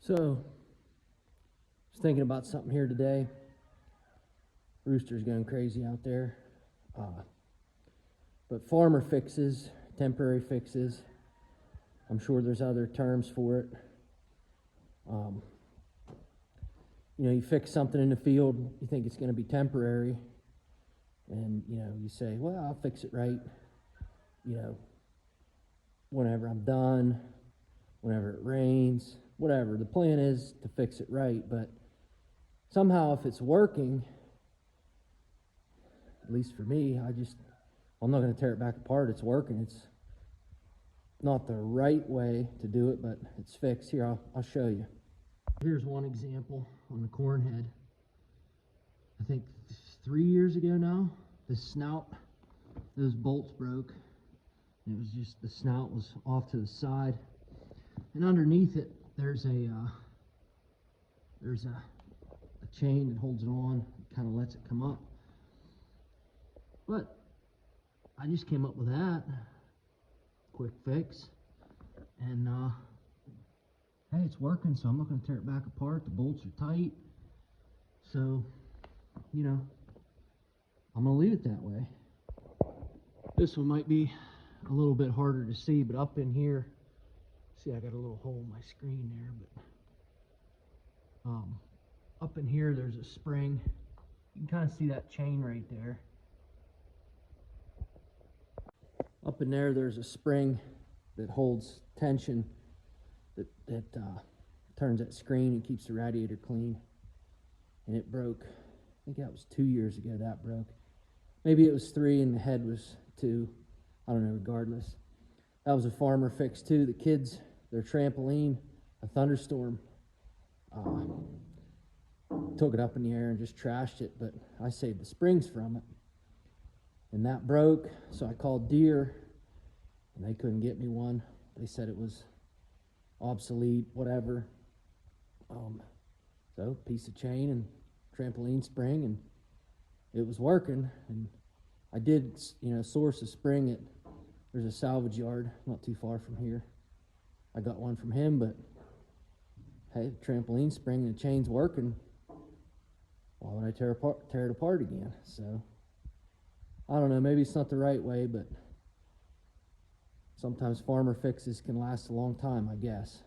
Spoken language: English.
So, I was thinking about something here today. Rooster's going crazy out there. But farmer fixes, temporary fixes, I'm sure there's other terms for it. You fix something in the field, you think it's going to be temporary, and, you say, well, I'll fix it right, whenever I'm done, whenever it rains, whatever. The plan is to fix it right, but somehow if it's working, at least for me, I'm not going to tear it back apart. It's working. It's not the right way to do it, but it's fixed. Here, I'll show you. Here's one example on the corn head. I think 3 years ago now, the snout, those bolts broke. It was just the snout was off to the side, and underneath it there's a chain that holds it on, kind of lets it come up. But I just came up with that quick fix, and hey, it's working, so I'm not going to tear it back apart. The bolts are tight, so I'm going to leave it that way. This one might be a little bit harder to see, but up in here, see, I got a little hole in my screen there, but up in here there's a spring. You can kind of see that chain right there. Up in there's a spring that holds tension, that turns that screen and keeps the radiator clean. And it broke. I think that was 2 years ago that broke. Maybe it was 3 and the head was 2. I don't know, regardless. That was a farmer fix too. The kids, their trampoline, a thunderstorm, took it up in the air and just trashed it, but I saved the springs from it. And that broke, so I called Deere, and they couldn't get me one. They said it was obsolete, whatever. So, piece of chain and trampoline spring, and it was working. And I did, source a spring there's a salvage yard not too far from here. I got one from him, but hey, the trampoline spring and the chain's working. Why would I tear it apart again? So, I don't know, maybe it's not the right way, but sometimes farmer fixes can last a long time, I guess.